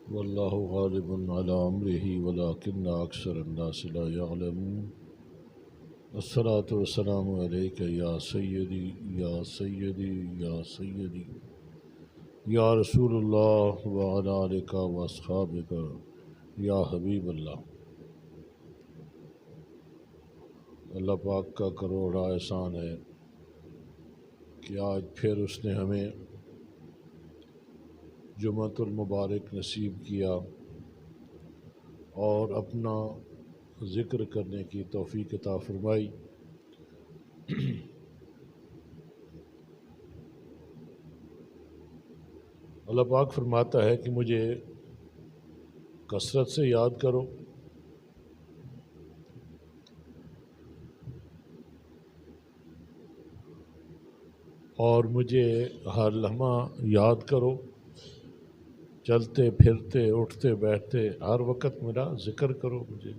واللہ غالب علی امرہ ولکن اکثر الناس لا یعلمون الصلاۃ والسلام علیک یا سیدی یا سیدی یا سیدی یا رسول اللہ وعلی آلک واصحابک یا حبیب اللہ۔ اللہ پاک کا کروڑا احسان ہے کہ آج پھر اس نے ہمیں جمعۃ المبارک نصیب کیا اور اپنا ذکر کرنے کی توفیق عطا فرمائی۔ اللہ پاک فرماتا ہے کہ مجھے کثرت سے یاد کرو، اور مجھے ہر لمحہ یاد کرو، چلتے پھرتے اٹھتے بیٹھتے ہر وقت میرا ذکر کرو مجھے۔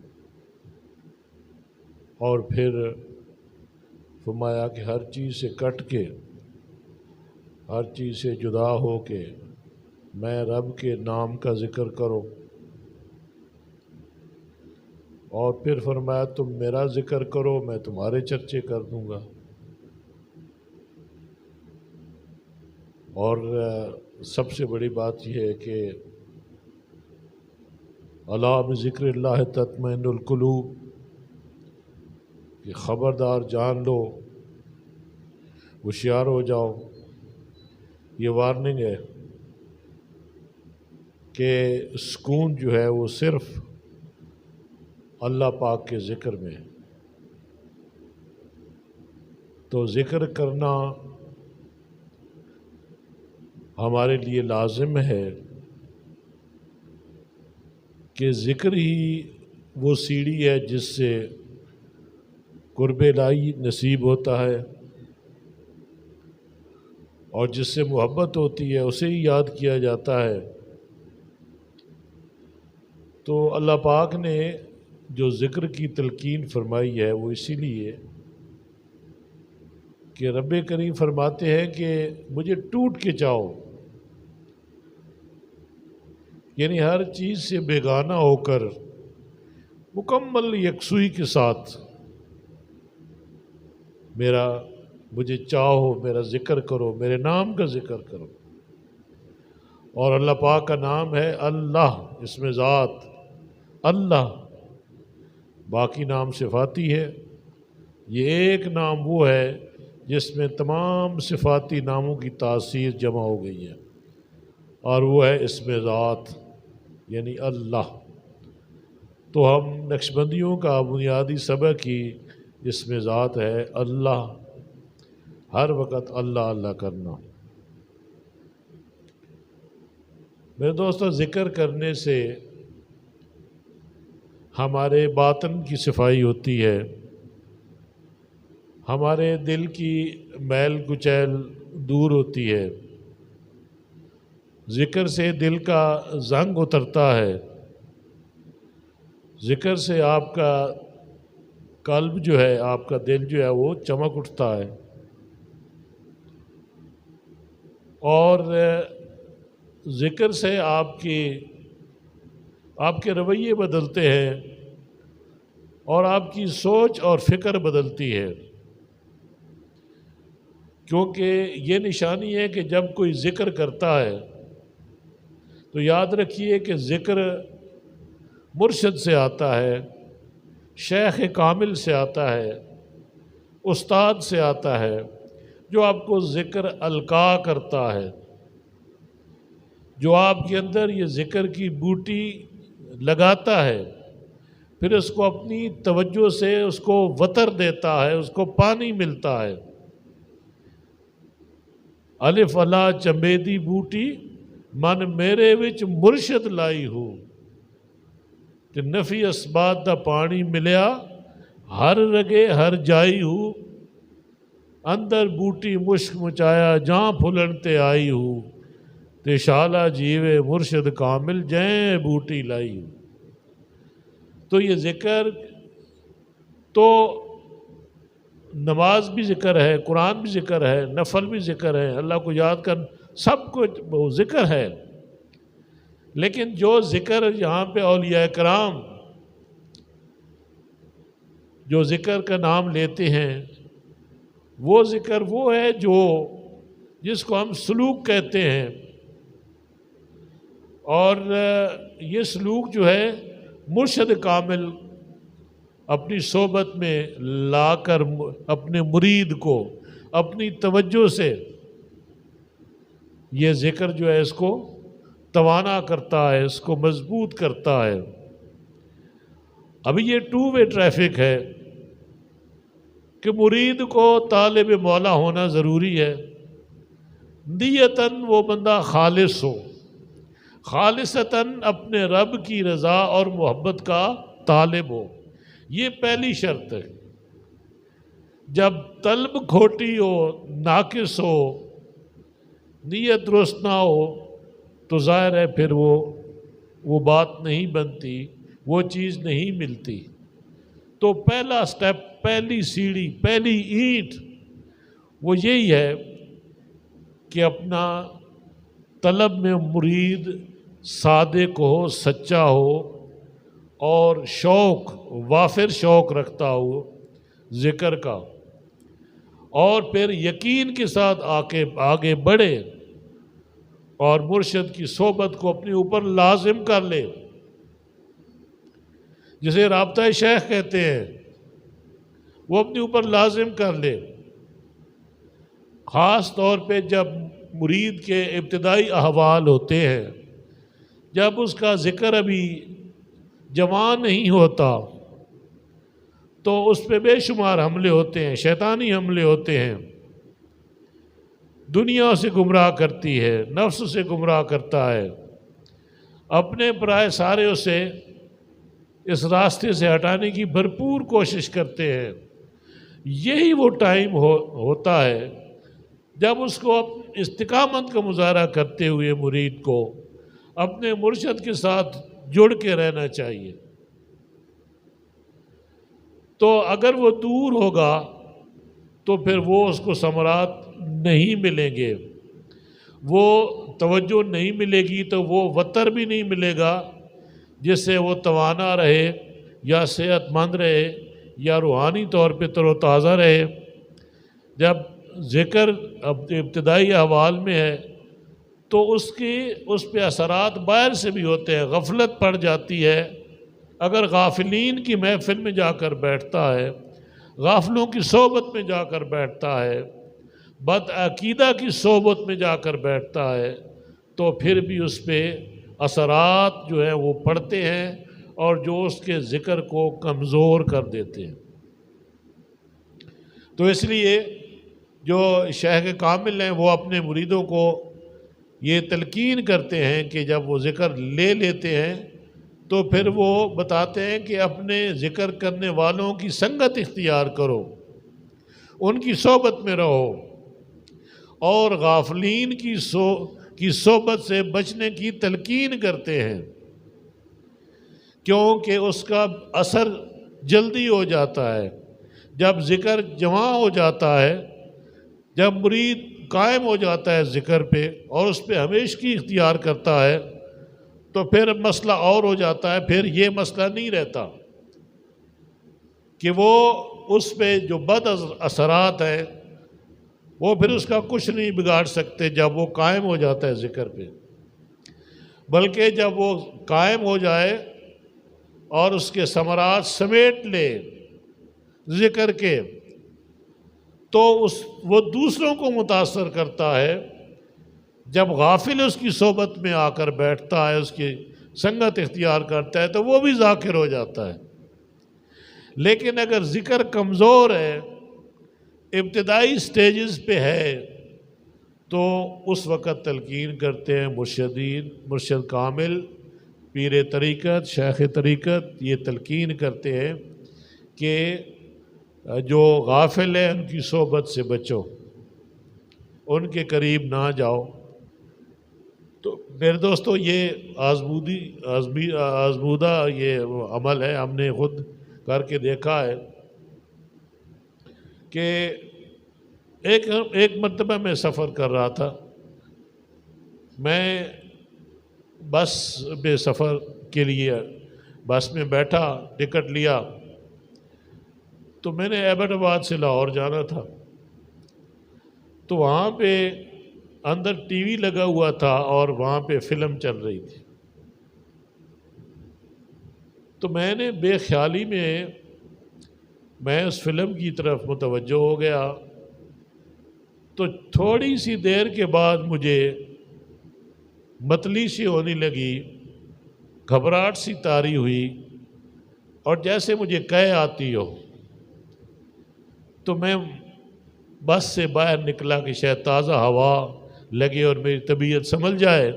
اور پھر فرمایا کہ ہر چیز سے کٹ کے، ہر چیز سے جدا ہو کے میں رب کے نام کا ذکر کرو۔ اور پھر فرمایا تم میرا ذکر کرو میں تمہارے چرچے کر دوں گا۔ اور سب سے بڑی بات یہ ہے کہ الا بذکر اللہ تطمئن القلوب، کہ خبردار جان لو، ہوشیار ہو جاؤ۔ یہ وارننگ ہے کہ سکون جو ہے وہ صرف اللہ پاک کے ذکر میں ہے۔ تو ذکر کرنا ہمارے لیے لازم ہے کہ ذکر ہی وہ سیڑھی ہے جس سے قرب الہی نصیب ہوتا ہے، اور جس سے محبت ہوتی ہے اسے ہی یاد کیا جاتا ہے۔ تو اللہ پاک نے جو ذکر کی تلقین فرمائی ہے وہ اسی لیے کہ رب کریم فرماتے ہیں کہ مجھے ٹوٹ کے چاہو، یعنی ہر چیز سے بیگانہ ہو کر مکمل یکسوئی کے ساتھ مجھے چاہو، میرا ذکر کرو، میرے نام کا ذکر کرو۔ اور اللہ پاک کا نام ہے اللہ، اس میں ذات اللہ، باقی نام صفاتی ہے۔ یہ ایک نام وہ ہے جس میں تمام صفاتی ناموں کی تاثیر جمع ہو گئی ہے، اور وہ ہے اسم ذات یعنی اللہ۔ تو ہم نقشبندیوں کا بنیادی سبق ہی اسم ذات ہے اللہ، ہر وقت اللہ اللہ کرنا۔ میرے دوستو، ذکر کرنے سے ہمارے باطن کی صفائی ہوتی ہے، ہمارے دل کی میل کچیل دور ہوتی ہے، ذکر سے دل کا زنگ اترتا ہے، ذکر سے آپ کا قلب جو ہے، آپ کا دل جو ہے وہ چمک اٹھتا ہے، اور ذکر سے آپ کے رویے بدلتے ہیں، اور آپ کی سوچ اور فکر بدلتی ہے۔ کیونکہ یہ نشانی ہے کہ جب کوئی ذکر کرتا ہے تو یاد رکھیے کہ ذکر مرشد سے آتا ہے، شیخ کامل سے آتا ہے، استاد سے آتا ہے، جو آپ کو ذکر القا کرتا ہے، جو آپ کے اندر یہ ذکر کی بوٹی لگاتا ہے، پھر اس کو اپنی توجہ سے اس کو وتر دیتا ہے، اس کو پانی ملتا ہے۔ الف الا چمبیدی بوٹی من میرے وچ مرشد لائی ہو، تے نفی اسبات دا پانی ملیا ہر رگے ہر جائی ہو، اندر بوٹی مشک مچایا جہاں پھلن تے آئی ہو، تے شالا جیوے مرشد کامل جیں بوٹی لائی ہو۔ تو یہ ذکر تو نماز بھی ذکر ہے، قرآن بھی ذکر ہے، نفل بھی ذکر ہے، اللہ کو یاد کر سب کچھ وہ ذکر ہے۔ لیکن جو ذکر یہاں پہ اولیاء کرام جو ذکر کا نام لیتے ہیں، وہ ذکر وہ ہے جس کو ہم سلوک کہتے ہیں، اور یہ سلوک جو ہے مرشد کامل اپنی صحبت میں لا کر اپنے مرید کو اپنی توجہ سے یہ ذکر جو ہے اس کو توانا کرتا ہے، اس کو مضبوط کرتا ہے۔ ابھی یہ ٹو وے ٹریفک ہے کہ مرید کو طالب مولا ہونا ضروری ہے، نیتاً وہ بندہ خالص ہو، خالصتاً اپنے رب کی رضا اور محبت کا طالب ہو، یہ پہلی شرط ہے۔ جب طلب کھوٹی ہو، ناقص ہو، نیت درست نہ ہو تو ظاہر ہے پھر وہ بات نہیں بنتی، وہ چیز نہیں ملتی۔ تو پہلا سٹیپ، پہلی سیڑھی، پہلی اینٹ وہ یہی ہے کہ اپنا طلب میں مرید صادق ہو، سچا ہو، اور شوق، وافر شوق رکھتا ہو ذکر کا، اور پھر یقین کے ساتھ آگے بڑھے اور مرشد کی صحبت کو اپنے اوپر لازم کر لے، جسے رابطہ شیخ کہتے ہیں، وہ اپنے اوپر لازم کر لے۔ خاص طور پہ جب مرید کے ابتدائی احوال ہوتے ہیں، جب اس کا ذکر ابھی جوان نہیں ہوتا، تو اس پہ بے شمار حملے ہوتے ہیں، شیطانی حملے ہوتے ہیں، دنیا سے گمراہ کرتی ہے، نفس سے گمراہ کرتا ہے، اپنے پرائے سارے اسے اس راستے سے ہٹانے کی بھرپور کوشش کرتے ہیں۔ یہی وہ ٹائم ہوتا ہے جب اس کو استقامت کا مظاہرہ کرتے ہوئے مرید کو اپنے مرشد کے ساتھ جڑ کے رہنا چاہیے۔ تو اگر وہ دور ہوگا تو پھر وہ اس کو ثمرات نہیں ملیں گے، وہ توجہ نہیں ملے گی، تو وہ وتر بھی نہیں ملے گا جس سے وہ توانا رہے یا صحت مند رہے یا روحانی طور پہ تر و تازہ رہے۔ جب ذکر ابتدائی احوال میں ہے تو اس پہ اثرات باہر سے بھی ہوتے ہیں، غفلت پڑ جاتی ہے۔ اگر غافلین کی محفل میں جا کر بیٹھتا ہے، غافلوں کی صحبت میں جا کر بیٹھتا ہے، بد عقیدہ کی صحبت میں جا کر بیٹھتا ہے، تو پھر بھی اس پہ اثرات جو ہیں وہ پڑتے ہیں اور جو اس کے ذکر کو کمزور کر دیتے ہیں۔ تو اس لیے جو شیخ کامل ہیں وہ اپنے مریدوں کو یہ تلقین کرتے ہیں کہ جب وہ ذکر لے لیتے ہیں تو پھر وہ بتاتے ہیں کہ اپنے ذکر کرنے والوں کی سنگت اختیار کرو، ان کی صحبت میں رہو، اور غافلین کی صحبت سے بچنے کی تلقین کرتے ہیں، کیونکہ اس کا اثر جلدی ہو جاتا ہے۔ جب ذکر جمع ہو جاتا ہے، جب مرید قائم ہو جاتا ہے ذکر پہ اور اس پہ ہمیشگی اختیار کرتا ہے، تو پھر مسئلہ اور ہو جاتا ہے۔ پھر یہ مسئلہ نہیں رہتا کہ وہ اس پہ جو بد اثرات ہیں وہ پھر اس کا کچھ نہیں بگاڑ سکتے جب وہ قائم ہو جاتا ہے ذکر پہ، بلکہ جب وہ قائم ہو جائے اور اس کے ثمرات سمیٹ لے ذکر کے، تو وہ دوسروں کو متاثر کرتا ہے۔ جب غافل اس کی صحبت میں آ کر بیٹھتا ہے، اس کی سنگت اختیار کرتا ہے، تو وہ بھی ذاکر ہو جاتا ہے۔ لیکن اگر ذکر کمزور ہے، ابتدائی سٹیجز پہ ہے، تو اس وقت تلقین کرتے ہیں مرشد کامل، پیر طریقت، شیخ طریقت، یہ تلقین کرتے ہیں کہ جو غافل ہیں ان کی صحبت سے بچو، ان کے قریب نہ جاؤ۔ تو میرے دوستو، یہ آزمودہ یہ عمل ہے، ہم نے خود کر کے دیکھا ہے کہ ایک مرتبہ میں سفر کر رہا تھا، میں بس میں سفر کے لیے بس میں بیٹھا، ٹکٹ لیا، تو میں نے ایبٹ آباد سے لاہور جانا تھا، تو وہاں پہ اندر ٹی وی لگا ہوا تھا اور وہاں پہ فلم چل رہی تھی، تو میں نے بے خیالی میں اس فلم کی طرف متوجہ ہو گیا، تو تھوڑی سی دیر کے بعد مجھے متلی سی ہونے لگی، گھبراہٹ سی طاری ہوئی، اور جیسے مجھے قے آتی ہو، تو میں بس سے باہر نکلا کہ شاید تازہ ہوا لگے اور میری طبیعت سنبھل جائے،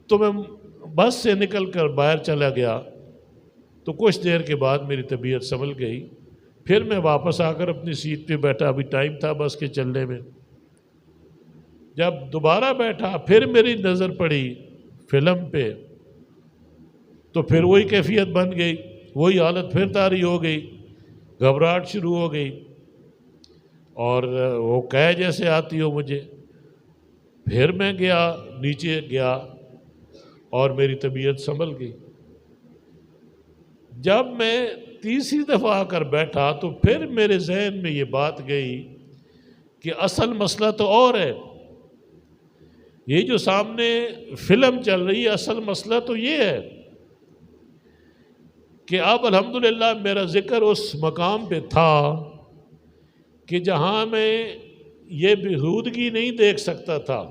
تو میں بس سے نکل کر باہر چلا گیا، تو کچھ دیر کے بعد میری طبیعت سنبھل گئی، پھر میں واپس آ کر اپنی سیٹ پہ بیٹھا، ابھی ٹائم تھا بس کے چلنے میں، جب دوبارہ بیٹھا پھر میری نظر پڑی فلم پہ، تو پھر وہی کیفیت بن گئی، وہی حالت پھر طاری ہو گئی، گھبراہٹ شروع ہو گئی، اور وہ قے جیسے آتی ہو مجھے، پھر میں گیا نیچے گیا اور میری طبیعت سنبھل گئی۔ جب میں تیسری دفعہ آ کر بیٹھا تو پھر میرے ذہن میں یہ بات گئی کہ اصل مسئلہ تو اور ہے، یہ جو سامنے فلم چل رہی ہے اصل مسئلہ تو یہ ہے کہ اب الحمدللہ میرا ذکر اس مقام پہ تھا کہ جہاں میں یہ بےہودگی نہیں دیکھ سکتا تھا،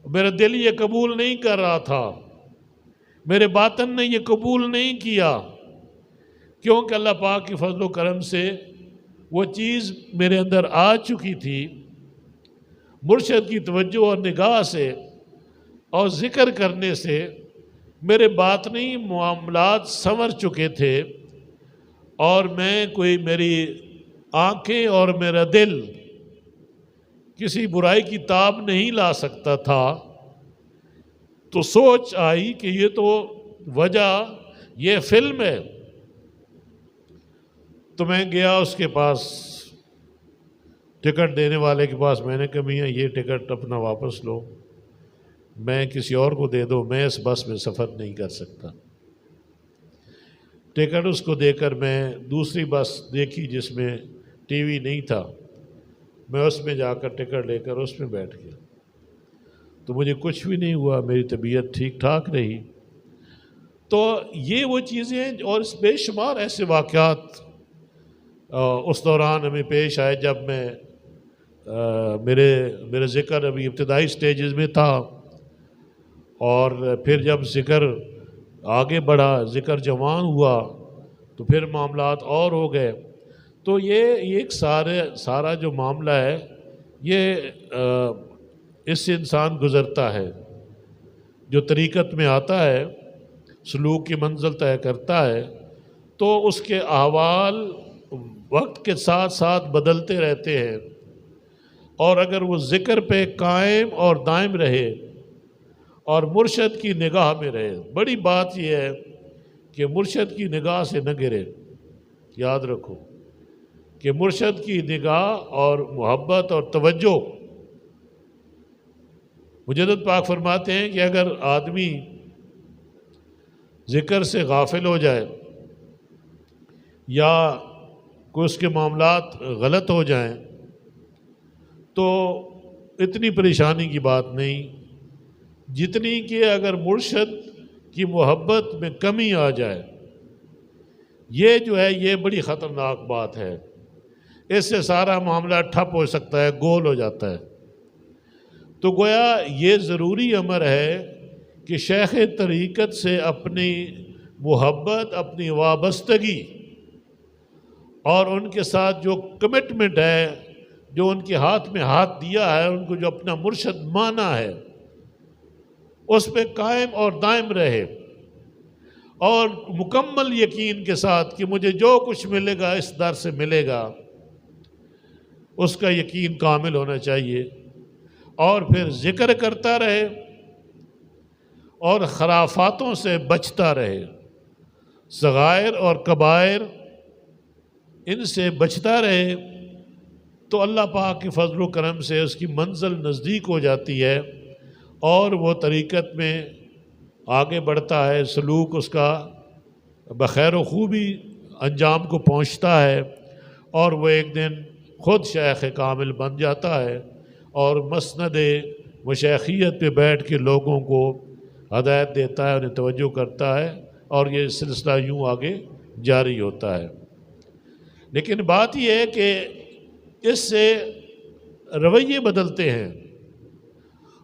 میرا دل یہ قبول نہیں کر رہا تھا، میرے باطن نے یہ قبول نہیں کیا، کیونکہ اللہ پاک کی فضل و کرم سے وہ چیز میرے اندر آ چکی تھی، مرشد کی توجہ اور نگاہ سے اور ذکر کرنے سے میرے باطنی معاملات سنور چکے تھے، اور میری آنکھیں اور میرا دل کسی برائی کی تاب نہیں لا سکتا تھا، تو سوچ آئی کہ یہ تو وجہ یہ فلم ہے، تو میں گیا اس کے پاس، ٹکٹ دینے والے کے پاس، میں نے کہا میاں یہ ٹکٹ اپنا واپس لو، میں کسی اور کو دے دو، میں اس بس میں سفر نہیں کر سکتا۔ ٹکٹ اس کو دے کر میں دوسری بس دیکھی جس میں ٹی وی نہیں تھا، میں اس میں جا کر ٹکٹ لے کر اس میں بیٹھ گیا، تو مجھے کچھ بھی نہیں ہوا، میری طبیعت ٹھیک ٹھاک رہی۔ تو یہ وہ چیزیں ہیں، اور اس بے شمار ایسے واقعات اس دوران ہمیں پیش آئے جب میرے ذکر ابھی ابتدائی سٹیجز میں تھا، اور پھر جب ذکر آگے بڑھا، ذکر جوان ہوا، تو پھر معاملات اور ہو گئے۔ تو یہ ایک سارا جو معاملہ ہے، یہ اس سے انسان گزرتا ہے، جو طریقت میں آتا ہے، سلوک کی منزل طے کرتا ہے، تو اس کے احوال وقت کے ساتھ ساتھ بدلتے رہتے ہیں، اور اگر وہ ذکر پہ قائم اور دائم رہے اور مرشد کی نگاہ میں رہے، بڑی بات یہ ہے کہ مرشد کی نگاہ سے نہ گرے، یاد رکھو کہ مرشد کی نگاہ اور محبت اور توجہ، مجدد پاک فرماتے ہیں کہ اگر آدمی ذکر سے غافل ہو جائے یا کوئی اس کے معاملات غلط ہو جائیں تو اتنی پریشانی کی بات نہیں جتنی کہ اگر مرشد کی محبت میں کمی آ جائے، یہ جو ہے یہ بڑی خطرناک بات ہے، اس سے سارا معاملہ ٹھپ ہو سکتا ہے، گول ہو جاتا ہے۔ تو گویا یہ ضروری امر ہے کہ شیخ طریقت سے اپنی محبت، اپنی وابستگی اور ان کے ساتھ جو کمٹمنٹ ہے، جو ان کے ہاتھ میں ہاتھ دیا ہے، ان کو جو اپنا مرشد مانا ہے، اس پہ قائم اور دائم رہے، اور مکمل یقین کے ساتھ کہ مجھے جو کچھ ملے گا اس در سے ملے گا، اس کا یقین کامل ہونا چاہیے، اور پھر ذکر کرتا رہے اور خرافاتوں سے بچتا رہے، صغائر اور کبائر ان سے بچتا رہے، تو اللہ پاک کے فضل و کرم سے اس کی منزل نزدیک ہو جاتی ہے، اور وہ طریقت میں آگے بڑھتا ہے، سلوک اس کا بخیر و خوبی انجام کو پہنچتا ہے، اور وہ ایک دن خود شیخ کامل بن جاتا ہے اور مسند مشیخیت پہ بیٹھ کے لوگوں کو ہدایت دیتا ہے، انہیں توجہ کرتا ہے، اور یہ سلسلہ یوں آگے جاری ہوتا ہے۔ لیکن بات یہ ہے کہ اس سے رویے بدلتے ہیں،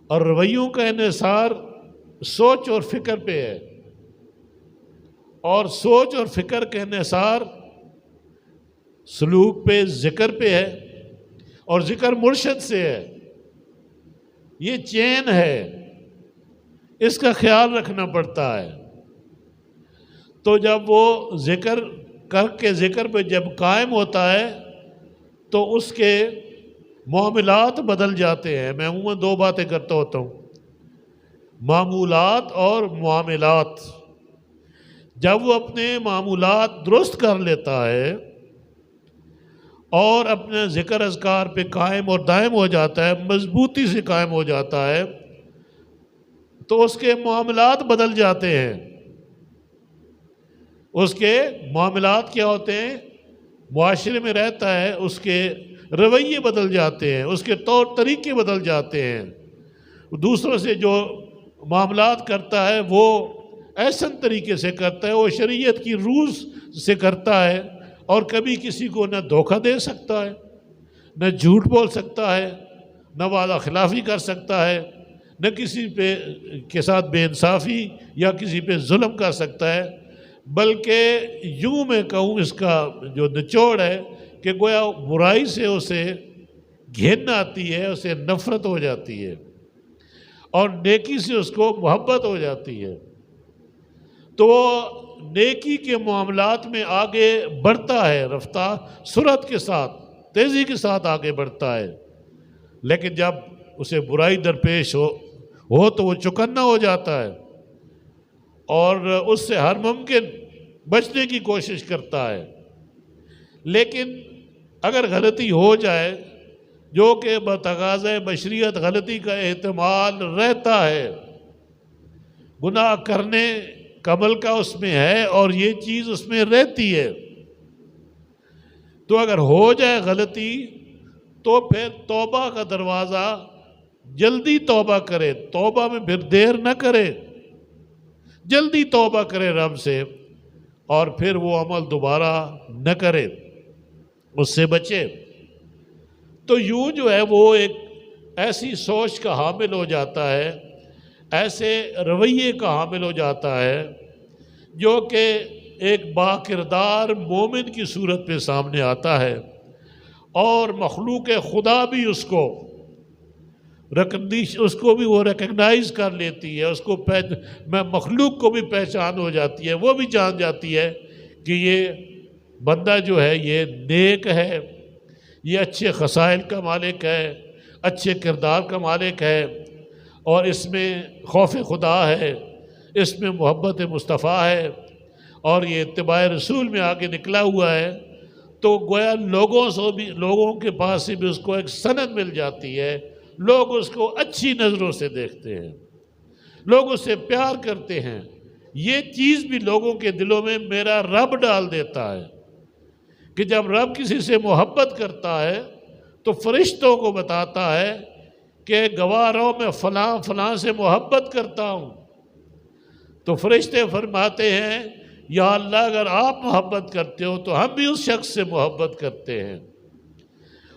اور رویوں کا انحصار سوچ اور فکر پہ ہے، اور سوچ اور فکر کا انحصار سلوک پہ، ذکر پہ ہے، اور ذکر مرشد سے ہے۔ یہ چین ہے، اس کا خیال رکھنا پڑتا ہے۔ تو جب وہ ذکر کر کے ذکر پہ جب قائم ہوتا ہے تو اس کے معاملات بدل جاتے ہیں۔ میں عموماً دو باتیں کرتا ہوتا ہوں، معمولات اور معاملات۔ جب وہ اپنے معمولات درست کر لیتا ہے اور اپنے ذکر اذکار پہ قائم اور دائم ہو جاتا ہے، مضبوطی سے قائم ہو جاتا ہے، تو اس کے معاملات بدل جاتے ہیں۔ اس کے معاملات کیا ہوتے ہیں؟ معاشرے میں رہتا ہے، اس کے رویے بدل جاتے ہیں، اس کے طور طریقے بدل جاتے ہیں۔ دوسروں سے جو معاملات کرتا ہے وہ احسن طریقے سے کرتا ہے، وہ شریعت کی روز سے کرتا ہے، اور کبھی کسی کو نہ دھوکہ دے سکتا ہے، نہ جھوٹ بول سکتا ہے، نہ وعدہ خلافی کر سکتا ہے، نہ کسی کے ساتھ بے انصافی یا کسی پہ ظلم کر سکتا ہے۔ بلکہ یوں میں کہوں اس کا جو نچوڑ ہے کہ گویا برائی سے اسے گھن آتی ہے، اسے نفرت ہو جاتی ہے، اور نیکی سے اس کو محبت ہو جاتی ہے۔ تو وہ نیکی کے معاملات میں آگے بڑھتا ہے، رفتار سرعت کے ساتھ، تیزی کے ساتھ آگے بڑھتا ہے۔ لیکن جب اسے برائی درپیش ہو تو وہ چکنا ہو جاتا ہے، اور اس سے ہر ممکن بچنے کی کوشش کرتا ہے۔ لیکن اگر غلطی ہو جائے، جو کہ بتقاضۂ بشریت غلطی کا احتمال رہتا ہے، گناہ کرنے کا عمل کا اس میں ہے، اور یہ چیز اس میں رہتی ہے، تو اگر ہو جائے غلطی تو پھر توبہ کا دروازہ، جلدی توبہ کرے، توبہ میں پھر دیر نہ کرے، جلدی توبہ کرے رب سے، اور پھر وہ عمل دوبارہ نہ کرے، اس سے بچے۔ تو یوں جو ہے وہ ایک ایسی سوچ کا حامل ہو جاتا ہے، ایسے رویے کا حامل ہو جاتا ہے، جو کہ ایک باکردار مومن کی صورت پہ سامنے آتا ہے، اور مخلوق خدا بھی اس کو بھی وہ ریکگنائز کر لیتی ہے، اس کو مخلوق کو بھی پہچان ہو جاتی ہے، وہ بھی جان جاتی ہے کہ یہ بندہ جو ہے یہ نیک ہے، یہ اچھے خصائل کا مالک ہے، اچھے کردار کا مالک ہے، اور اس میں خوف خدا ہے، اس میں محبت مصطفیٰ ہے، اور یہ اتباع رسول میں آگے نکلا ہوا ہے۔ تو گویا لوگوں کے پاس سے بھی اس کو ایک سند مل جاتی ہے، لوگ اس کو اچھی نظروں سے دیکھتے ہیں، لوگ اس سے پیار کرتے ہیں۔ یہ چیز بھی لوگوں کے دلوں میں میرا رب ڈال دیتا ہے کہ جب رب کسی سے محبت کرتا ہے تو فرشتوں کو بتاتا ہے کہ گواہ رہو میں فلاں فلاں سے محبت کرتا ہوں۔ تو فرشتے فرماتے ہیں یا اللہ اگر آپ محبت کرتے ہو تو ہم بھی اس شخص سے محبت کرتے ہیں۔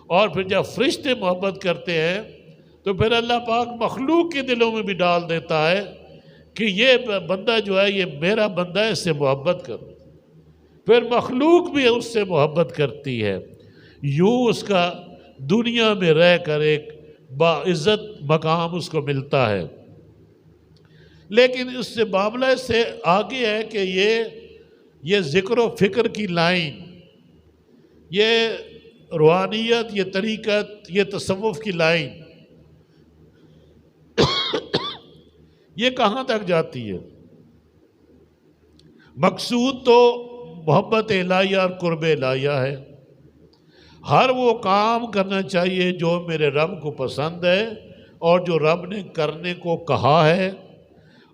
اور پھر جب فرشتے محبت کرتے ہیں تو پھر اللہ پاک مخلوق کے دلوں میں بھی ڈال دیتا ہے کہ یہ بندہ جو ہے یہ میرا بندہ ہے، اس سے محبت کرو۔ پھر مخلوق بھی اس سے محبت کرتی ہے، یوں اس کا دنیا میں رہ کر ایک باعزت مقام اس کو ملتا ہے۔ لیکن اس سے معاملہ سے آگے ہے کہ یہ ذکر و فکر کی لائن، یہ روحانیت، یہ طریقت، یہ تصوف کی لائن، یہ کہاں تک جاتی ہے؟ مقصود تو محبت الہیہ اور قرب الہیہ ہے۔ ہر وہ کام کرنا چاہیے جو میرے رب کو پسند ہے اور جو رب نے کرنے کو کہا ہے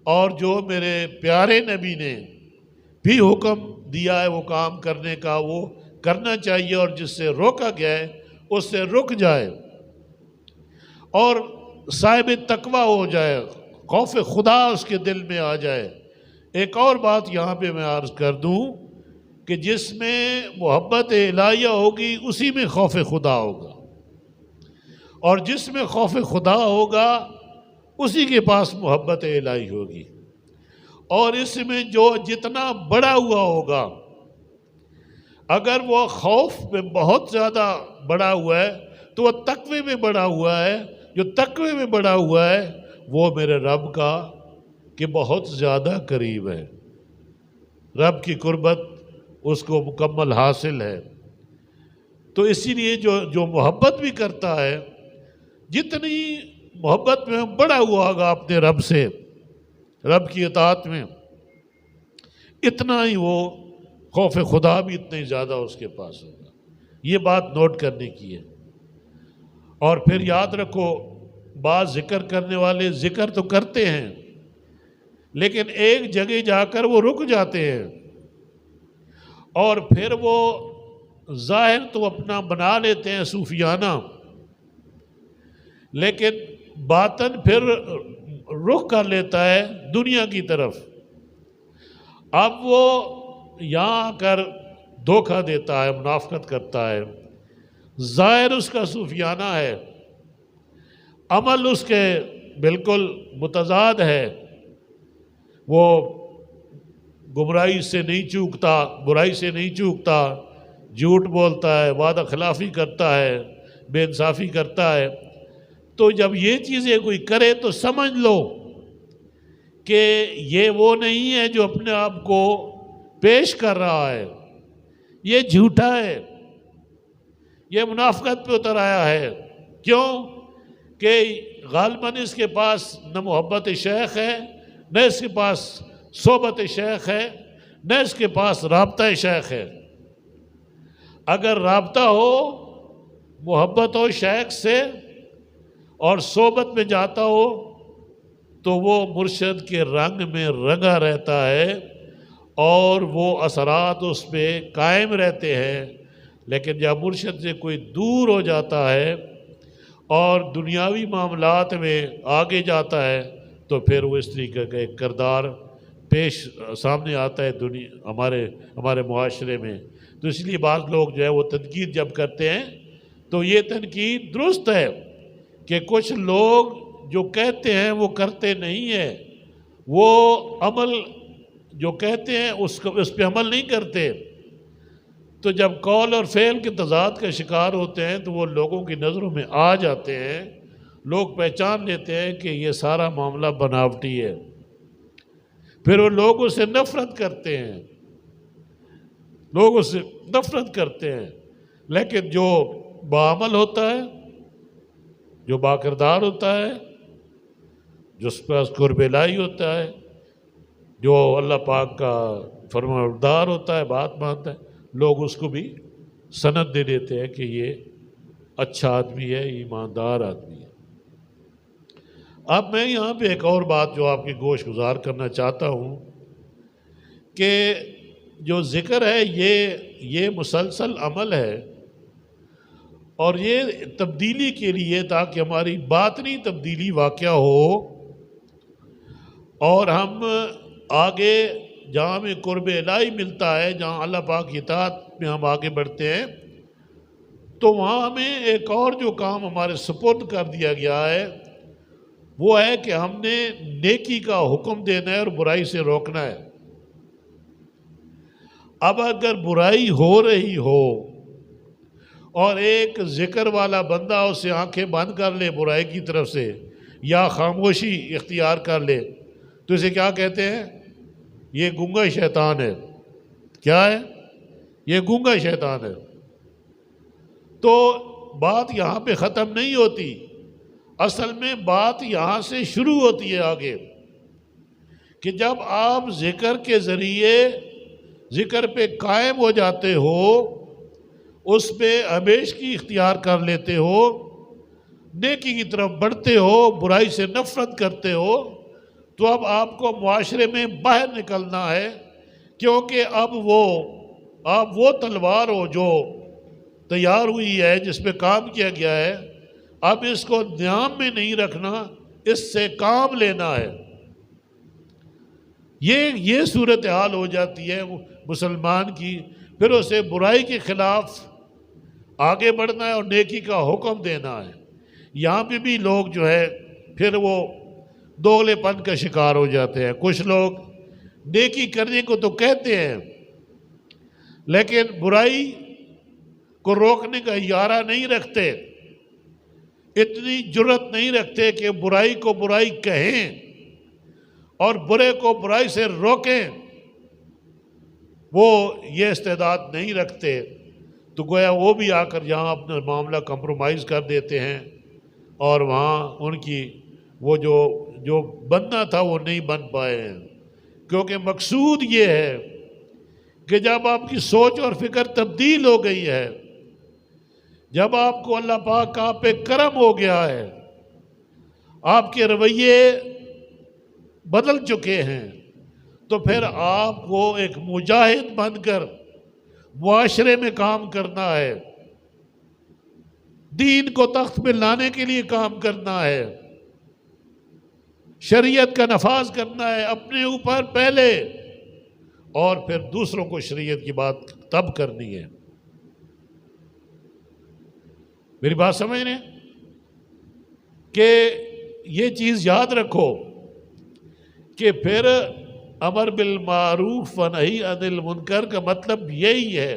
اور جو میرے پیارے نبی نے بھی حکم دیا ہے وہ کام کرنے کا وہ کرنا چاہیے، اور جس سے روکا گیا ہے اس سے رک جائے اور صاحب تقویٰ ہو جائے، خوف خدا اس کے دل میں آ جائے۔ ایک اور بات یہاں پہ میں عرض کر دوں کہ جس میں محبت الہیہ ہوگی اسی میں خوف خدا ہوگا، اور جس میں خوف خدا ہوگا اسی کے پاس محبت الہی ہوگی، اور اس میں جو جتنا بڑا ہوا ہوگا، اگر وہ خوف میں بہت زیادہ بڑا ہوا ہے تو وہ تقوی میں بڑا ہوا ہے، جو تقوی میں بڑا ہوا ہے وہ میرے رب کا کہ بہت زیادہ قریب ہے، رب کی قربت اس کو مکمل حاصل ہے۔ تو اسی لیے جو محبت بھی کرتا ہے، جتنی محبت میں بڑا ہوا ہوگا اپنے رب سے، رب کی اطاعت میں، اتنا ہی وہ خوف خدا بھی اتنا ہی زیادہ اس کے پاس ہوگا۔ یہ بات نوٹ کرنے کی ہے۔ اور پھر یاد رکھو، بعض ذکر کرنے والے ذکر تو کرتے ہیں لیکن ایک جگہ جا کر وہ رک جاتے ہیں، اور پھر وہ ظاہر تو اپنا بنا لیتے ہیں صوفیانہ، لیکن باطن پھر رخ کر لیتا ہے دنیا کی طرف۔ اب وہ یہاں آ کر دھوکہ دیتا ہے، منافقت کرتا ہے، ظاہر اس کا صوفیانہ ہے، عمل اس کے بالکل متضاد ہے، وہ گمراہی سے نہیں چوکتا، برائی سے نہیں چوکتا، جھوٹ بولتا ہے، وعدہ خلافی کرتا ہے، بے انصافی کرتا ہے۔ تو جب یہ چیزیں کوئی کرے تو سمجھ لو کہ یہ وہ نہیں ہے جو اپنے آپ کو پیش کر رہا ہے، یہ جھوٹا ہے، یہ منافقت پہ اتر آیا ہے۔ کیوں کہ غالباً اس کے پاس نہ محبت شیخ ہے، نہ اس کے پاس صحبت شیخ ہے، نہ اس کے پاس رابطہ شیخ ہے۔ اگر رابطہ ہو، محبت ہو شیخ سے اور صحبت میں جاتا ہو تو وہ مرشد کے رنگ میں رنگا رہتا ہے اور وہ اثرات اس پہ قائم رہتے ہیں۔ لیکن جب مرشد سے کوئی دور ہو جاتا ہے اور دنیاوی معاملات میں آگے جاتا ہے تو پھر وہ اس طریقے کا ایک کردار پیش سامنے آتا ہے ہمارے معاشرے میں۔ تو اس لیے بعض لوگ جو ہے وہ تنقید جب کرتے ہیں تو یہ تنقید درست ہے کہ کچھ لوگ جو کہتے ہیں وہ کرتے نہیں ہیں، وہ عمل جو کہتے ہیں اس پہ عمل نہیں کرتے، تو جب قول اور فعل کے تضاد کا شکار ہوتے ہیں تو وہ لوگوں کی نظروں میں آ جاتے ہیں، لوگ پہچان لیتے ہیں کہ یہ سارا معاملہ بناوٹی ہے، پھر وہ لوگوں سے نفرت کرتے ہیں، لوگوں سے نفرت کرتے ہیں۔ لیکن جو باعمل ہوتا ہے، جو باکردار ہوتا ہے، جس پاس قرب الہی ہوتا ہے، جو اللہ پاک کا فرمانبردار ہوتا ہے، بات مانتا ہے، لوگ اس کو بھی سند دے دیتے ہیں کہ یہ اچھا آدمی ہے، ایماندار آدمی ہے۔ اب میں یہاں پہ ایک اور بات جو آپ کی گوش گزار کرنا چاہتا ہوں کہ جو ذکر ہے یہ مسلسل عمل ہے، اور یہ تبدیلی کے لیے تاکہ ہماری باطنی تبدیلی واقع ہو اور ہم آگے جہاں ہمیں قرب الہی ملتا ہے، جہاں اللہ پاک کی اطاعت میں ہم آگے بڑھتے ہیں، تو وہاں ہمیں ایک اور جو کام ہمارے سپرد کر دیا گیا ہے وہ ہے کہ ہم نے نیکی کا حکم دینا ہے اور برائی سے روکنا ہے۔ اب اگر برائی ہو رہی ہو اور ایک ذکر والا بندہ اسے آنکھیں بند کر لے برائی کی طرف سے یا خاموشی اختیار کر لے تو اسے کیا کہتے ہیں؟ یہ گونگا شیطان ہے۔ کیا ہے؟ یہ گونگا شیطان ہے۔ تو بات یہاں پہ ختم نہیں ہوتی، اصل میں بات یہاں سے شروع ہوتی ہے آگے، کہ جب آپ ذکر کے ذریعے ذکر پہ قائم ہو جاتے ہو، اس پہ ہمیشگی اختیار کر لیتے ہو، نیکی کی طرف بڑھتے ہو، برائی سے نفرت کرتے ہو، تو اب آپ کو معاشرے میں باہر نکلنا ہے، کیونکہ اب آپ وہ تلوار ہو جو تیار ہوئی ہے، جس پہ کام کیا گیا ہے، اب اس کو نیام میں نہیں رکھنا، اس سے کام لینا ہے۔ یہ صورتحال ہو جاتی ہے مسلمان کی، پھر اسے برائی کے خلاف آگے بڑھنا ہے اور نیکی کا حکم دینا ہے۔ یہاں پہ بھی لوگ جو ہے پھر وہ دوغلے پن کا شکار ہو جاتے ہیں۔ کچھ لوگ نیکی کرنے کو تو کہتے ہیں، لیکن برائی کو روکنے کا ارادہ نہیں رکھتے، اتنی جرأت نہیں رکھتے کہ برائی کو برائی کہیں اور برے کو برائی سے روکیں، وہ یہ استعداد نہیں رکھتے، تو گویا وہ بھی آ کر یہاں اپنا معاملہ کمپرومائز کر دیتے ہیں، اور وہاں ان کی وہ جو بننا تھا وہ نہیں بن پائے ہیں۔ کیونکہ مقصود یہ ہے کہ جب آپ کی سوچ اور فکر تبدیل ہو گئی ہے، جب آپ کو اللہ پاک کا آپ پہ کرم ہو گیا ہے، آپ کے رویے بدل چکے ہیں، تو پھر آپ کو ایک مجاہد بن کر معاشرے میں کام کرنا ہے، دین کو تخت پہ لانے کے لیے کام کرنا ہے، شریعت کا نفاذ کرنا ہے اپنے اوپر پہلے، اور پھر دوسروں کو شریعت کی بات تب کرنی ہے۔ میری بات سمجھ رہے ہیں کہ یہ چیز یاد رکھو کہ پھر امر بالمعروف و نہی عن المنکر کا مطلب یہی ہے،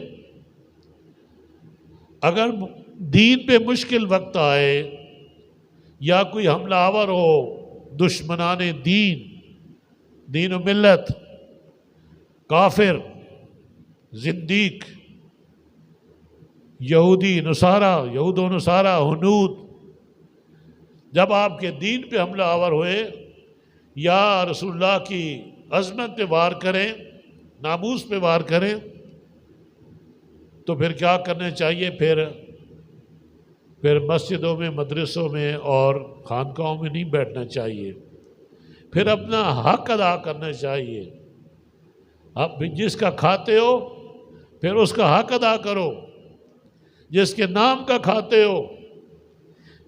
اگر دین پہ مشکل وقت آئے یا کوئی حملہ آور ہو، دشمنان دین و ملت، کافر، زندیق، یہود و نصارہ، ہنود، جب آپ کے دین پہ حملہ آور ہوئے یا رسول اللہ کی عظمت پہ وار کریں، ناموس پہ وار کریں، تو پھر کیا کرنا چاہیے؟ پھر مسجدوں میں، مدرسوں میں اور خانقاہوں میں نہیں بیٹھنا چاہیے، پھر اپنا حق ادا کرنا چاہیے۔ اب جس کا کھاتے ہو پھر اس کا حق ادا کرو، جس کے نام کا کھاتے ہو،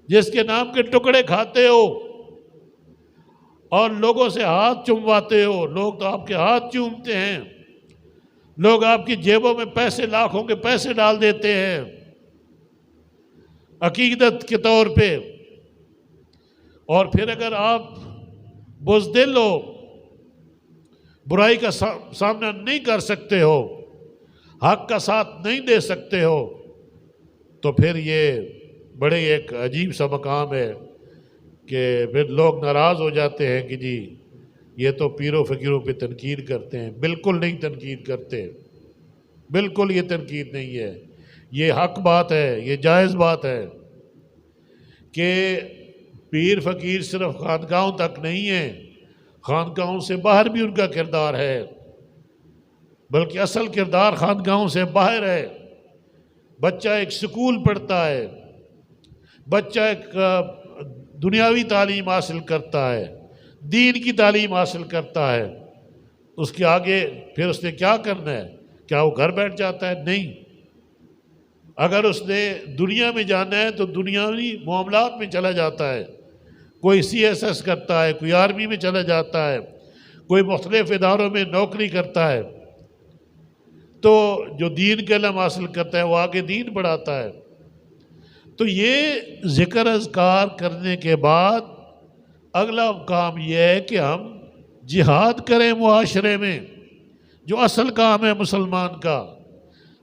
جس کے نام کے ٹکڑے کھاتے ہو اور لوگوں سے ہاتھ چومواتے ہو، لوگ تو آپ کے ہاتھ چومتے ہیں، لوگ آپ کی جیبوں میں پیسے، لاکھوں کے پیسے ڈال دیتے ہیں عقیدت کے طور پہ، اور پھر اگر آپ بزدل ہو، برائی کا سامنا نہیں کر سکتے ہو، حق کا ساتھ نہیں دے سکتے ہو، تو پھر یہ بڑے ایک عجیب سا مقام ہے کہ پھر لوگ ناراض ہو جاتے ہیں کہ جی یہ تو پیروں فقیروں پہ تنقید کرتے ہیں۔ بالکل نہیں تنقید کرتے، بالکل یہ تنقید نہیں ہے، یہ حق بات ہے، یہ جائز بات ہے کہ پیر فقیر صرف خانقاہوں تک نہیں ہیں، خانقاہوں سے باہر بھی ان کا کردار ہے، بلکہ اصل کردار خانقاہوں سے باہر ہے۔ بچہ ایک سکول پڑھتا ہے، بچہ ایک دنیاوی تعلیم حاصل کرتا ہے، دین کی تعلیم حاصل کرتا ہے، اس کے آگے پھر اس نے کیا کرنا ہے؟ کیا وہ گھر بیٹھ جاتا ہے؟ نہیں، اگر اس نے دنیا میں جانا ہے تو دنیاوی معاملات میں چلا جاتا ہے، کوئی CSS کرتا ہے، کوئی آرمی میں چلا جاتا ہے، کوئی مختلف اداروں میں نوکری کرتا ہے، تو جو دین کا علم حاصل کرتا ہے وہ آگے دین بڑھاتا ہے۔ تو یہ ذکر اذکار کرنے کے بعد اگلا کام یہ ہے کہ ہم جہاد کریں معاشرے میں، جو اصل کام ہے مسلمان کا۔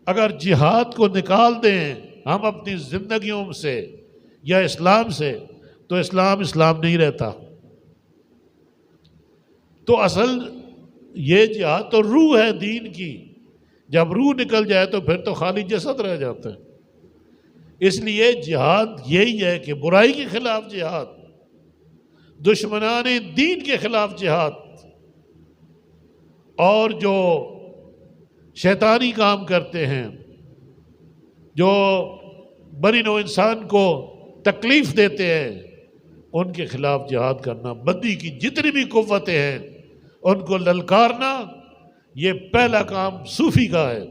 اگر جہاد کو نکال دیں ہم اپنی زندگیوں سے یا اسلام سے، تو اسلام نہیں رہتا۔ تو اصل یہ جہاد تو روح ہے دین کی، جب روح نکل جائے تو پھر تو خالی جسد رہ جاتا ہے۔ اس لیے جہاد یہی ہے کہ برائی کے خلاف جہاد، دشمنان دین کے خلاف جہاد، اور جو شیطانی کام کرتے ہیں، جو بنی نوع انسان کو تکلیف دیتے ہیں ان کے خلاف جہاد کرنا، بدی کی جتنی بھی قوتیں ہیں ان کو للکارنا، یہ پہلا کام صوفی کا ہے۔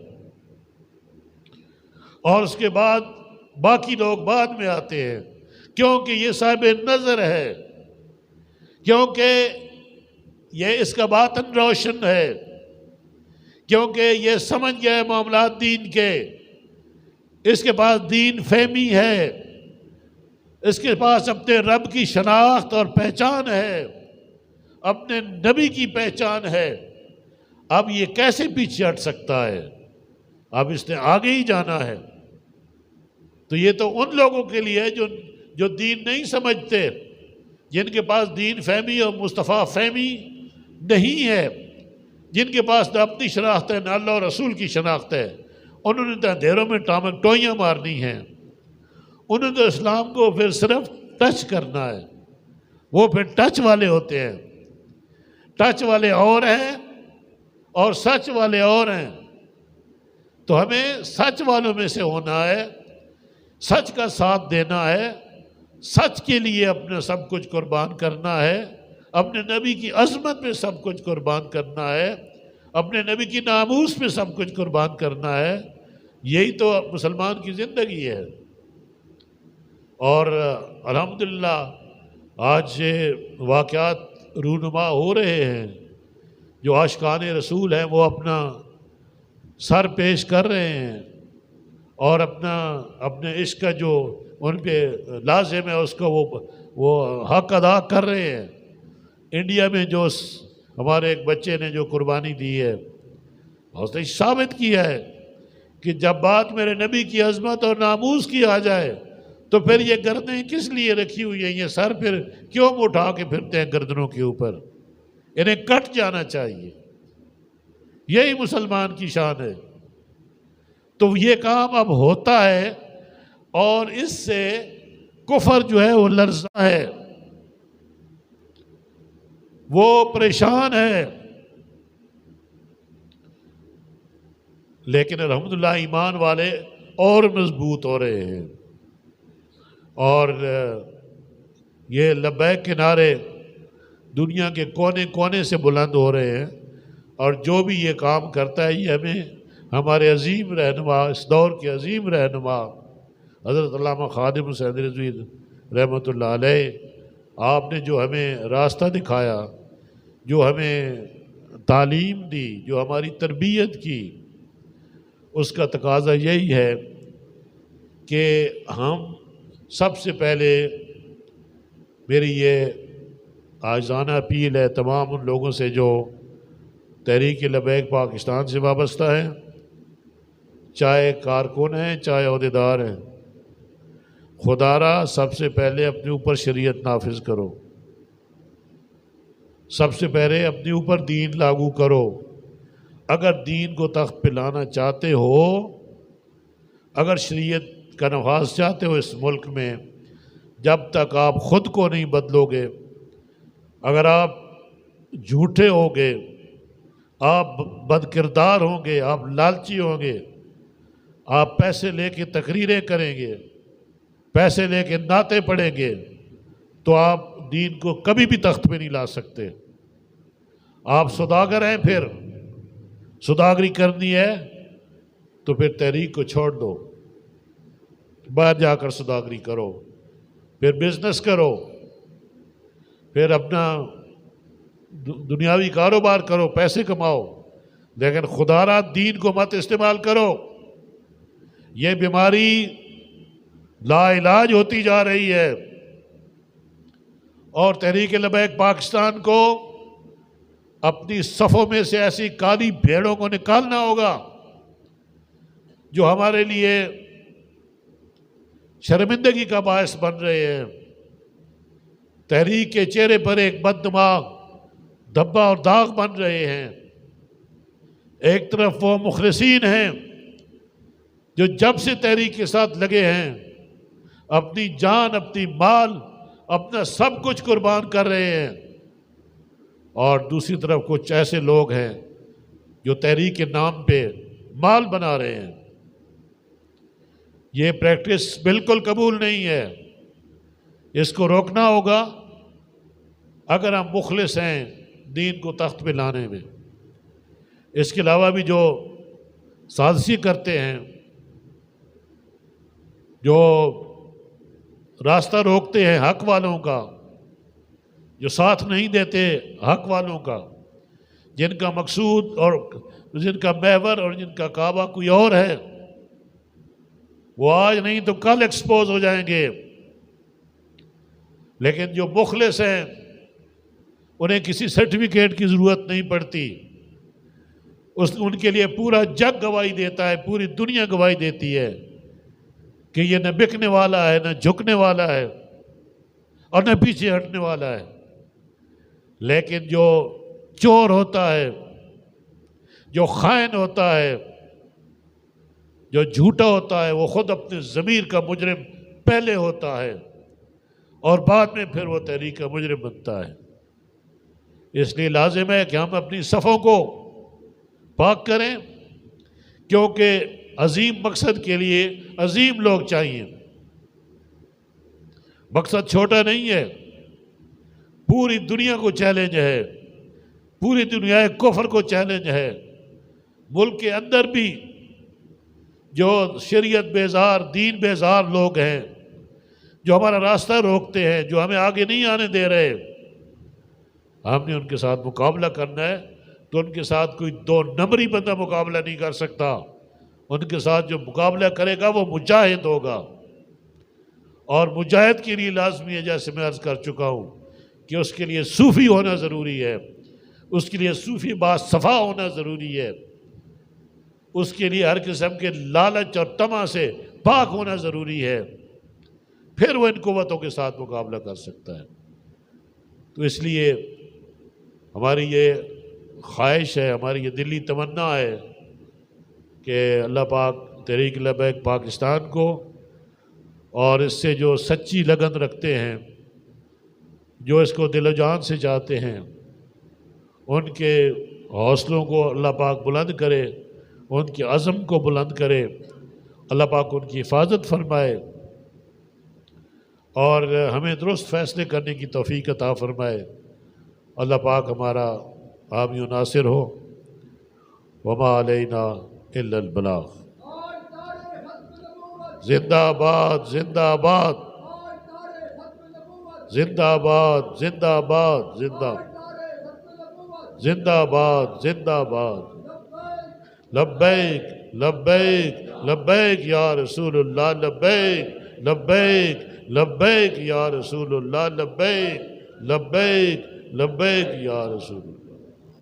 اور اس کے بعد باقی لوگ بعد میں آتے ہیں، کیونکہ یہ صاحب نظر ہے، کیونکہ یہ اس کا باطن روشن ہے، کیونکہ یہ سمجھ گیا ہے معاملات دین کے، اس کے پاس دین فہمی ہے، اس کے پاس اپنے رب کی شناخت اور پہچان ہے، اپنے نبی کی پہچان ہے۔ اب یہ کیسے پیچھے ہٹ سکتا ہے؟ اب اس نے آگے ہی جانا ہے۔ تو یہ تو ان لوگوں کے لیے جو دین نہیں سمجھتے، جن کے پاس دین فہمی اور مصطفیٰ فہمی نہیں ہے، جن کے پاس نہ اپنی شناخت ہے نہ اللہ اور رسول کی شناخت ہے، انہوں نے تو اندھیروں میں ٹامک ٹوئیاں مارنی ہیں، انہوں نے تو اسلام کو پھر صرف ٹچ کرنا ہے۔ وہ پھر ٹچ والے ہوتے ہیں، ٹچ والے اور ہیں اور سچ والے اور ہیں۔ تو ہمیں سچ والوں میں سے ہونا ہے، سچ کا ساتھ دینا ہے، سچ کے لیے اپنا سب کچھ قربان کرنا ہے، اپنے نبی کی عظمت پہ سب کچھ قربان کرنا ہے، اپنے نبی کی ناموس پہ سب کچھ قربان کرنا ہے۔ یہی تو مسلمان کی زندگی ہے۔ اور الحمدللہ آج یہ واقعات رونما ہو رہے ہیں، جو عاشقان رسول ہیں وہ اپنا سر پیش کر رہے ہیں اور اپنے عشق کا جو ان پہ لازم ہے اس کو وہ حق ادا کر رہے ہیں۔ انڈیا میں جو ہمارے ایک بچے نے جو قربانی دی ہے، اس نے ثابت کیا ہے کہ جب بات میرے نبی کی عظمت اور ناموس کی آ جائے تو پھر یہ گردنیں کس لیے رکھی ہوئی ہیں، یہ سر پھر کیوں اٹھا کے پھرتے ہیں گردنوں کے اوپر؟ انہیں کٹ جانا چاہیے۔ یہی مسلمان کی شان ہے۔ تو یہ کام اب ہوتا ہے اور اس سے کفر جو ہے وہ لرزا ہے، وہ پریشان ہے، لیکن الحمدللہ ایمان والے اور مضبوط ہو رہے ہیں، اور یہ لبیک کے نعرے دنیا کے کونے کونے سے بلند ہو رہے ہیں۔ اور جو بھی یہ کام کرتا ہے، یہ ہمیں ہمارے عظیم رہنما، اس دور کے عظیم رہنما حضرت علامہ خادم حسین رضوی رحمۃ اللہ علیہ، آپ نے جو ہمیں راستہ دکھایا، جو ہمیں تعلیم دی، جو ہماری تربیت کی، اس کا تقاضا یہی ہے کہ ہم سب سے پہلے، میری یہ عاجزانہ اپیل ہے تمام ان لوگوں سے جو تحریک لبیک پاکستان سے وابستہ ہیں، چاہے کارکن ہیں چاہے عہدیدار ہیں، خدا را سب سے پہلے اپنے اوپر شریعت نافذ کرو، سب سے پہلے اپنے اوپر دین لاگو کرو۔ اگر دین کو تخت پہ لانا چاہتے ہو، اگر شریعت کا نفاذ چاہتے ہو اس ملک میں، جب تک آپ خود کو نہیں بدلو گے، اگر آپ جھوٹے ہوگے، آپ بد کردار ہوں گے، آپ لالچی ہوں گے، آپ پیسے لے کے تقریریں کریں گے، پیسے لے کے نعتیں پڑھیں گے، تو آپ دین کو کبھی بھی تخت پہ نہیں لا سکتے۔ آپ سوداگر ہیں، پھر سوداگری کرنی ہے تو پھر تحریک کو چھوڑ دو، باہر جا کر سوداگری کرو، پھر بزنس کرو، پھر اپنا دنیاوی کاروبار کرو، پیسے کماؤ، لیکن خدا را دین کو مت استعمال کرو۔ یہ بیماری لا علاج ہوتی جا رہی ہے، اور تحریک لبیک پاکستان کو اپنی صفوں میں سے ایسی کالی بھیڑوں کو نکالنا ہوگا جو ہمارے لیے شرمندگی کا باعث بن رہے ہیں۔ تحریک کے چہرے پر ایک بد دماغ دھبا اور داغ بن رہے ہیں۔ ایک طرف وہ مخلصین ہیں جو جب سے تحریک کے ساتھ لگے ہیں، اپنی جان، اپنی مال، اپنا سب کچھ قربان کر رہے ہیں، اور دوسری طرف کچھ ایسے لوگ ہیں جو تحریک کے نام پہ مال بنا رہے ہیں۔ یہ پریکٹس بالکل قبول نہیں ہے۔ اس کو روکنا ہوگا اگر ہم مخلص ہیں دین کو تخت پہ لانے میں۔ اس کے علاوہ بھی جو سازشی کرتے ہیں، جو راستہ روکتے ہیں حق والوں کا، جو ساتھ نہیں دیتے حق والوں کا، جن کا مقصود اور جن کا محور اور جن کا کعبہ کوئی اور ہے، وہ آج نہیں تو کل ایکسپوز ہو جائیں گے۔ لیکن جو مخلص ہیں انہیں کسی سرٹیفکیٹ کی ضرورت نہیں پڑتی، ان کے لیے پورا جگ گواہی دیتا ہے، پوری دنیا گواہی دیتی ہے کہ یہ نہ بکنے والا ہے، نہ جھکنے والا ہے، اور نہ پیچھے ہٹنے والا ہے۔ لیکن جو چور ہوتا ہے، جو خائن ہوتا ہے، جو جھوٹا ہوتا ہے، وہ خود اپنے ضمیر کا مجرم پہلے ہوتا ہے اور بعد میں پھر وہ تحریک کا مجرم بنتا ہے۔ اس لیے لازم ہے کہ ہم اپنی صفوں کو پاک کریں، کیونکہ عظیم مقصد کے لیے عظیم لوگ چاہیے۔ مقصد چھوٹا نہیں ہے، پوری دنیا کو چیلنج ہے، پوری دنیا کفر کو چیلنج ہے۔ ملک کے اندر بھی جو شریعت بیزار، دین بیزار لوگ ہیں، جو ہمارا راستہ روکتے ہیں، جو ہمیں آگے نہیں آنے دے رہے، ہم نے ان کے ساتھ مقابلہ کرنا ہے تو ان کے ساتھ کوئی دو نمبری بندہ مقابلہ نہیں کر سکتا۔ ان کے ساتھ جو مقابلہ کرے گا وہ مجاہد ہوگا، اور مجاہد کے لیے لازمی ہے، جیسے میں عرض کر چکا ہوں، کہ اس کے لیے صوفی ہونا ضروری ہے، اس کے لیے صوفی باصفا ہونا ضروری ہے، اس کے لیے ہر قسم کے لالچ اور طمع سے پاک ہونا ضروری ہے، پھر وہ ان قوتوں کے ساتھ مقابلہ کر سکتا ہے۔ تو اس لیے ہماری یہ خواہش ہے، ہماری یہ دلی تمنا ہے کہ اللہ پاک تحریک لبیک پاکستان کو اور اس سے جو سچی لگن رکھتے ہیں، جو اس کو دل و جان سے چاہتے ہیں، ان کے حوصلوں کو اللہ پاک بلند کرے، ان کے عزم کو بلند کرے، اللہ پاک ان کی حفاظت فرمائے اور ہمیں درست فیصلے کرنے کی توفیق عطا فرمائے۔ اللہ پاک ہمارا حامی و ناصر ہو۔ وما علینا الا البلاغ۔ زندہ آباد، زندہ آباد، زندہ آباد، زندہ آباد، زندہ زندہ آباد، زندہ آباد۔ لبیک لبیک لبیک یا رسول اللہ، لبیک لبیک لبیک یا رسول اللہ، لبیک لبیک لبیک یا رسول اللہ۔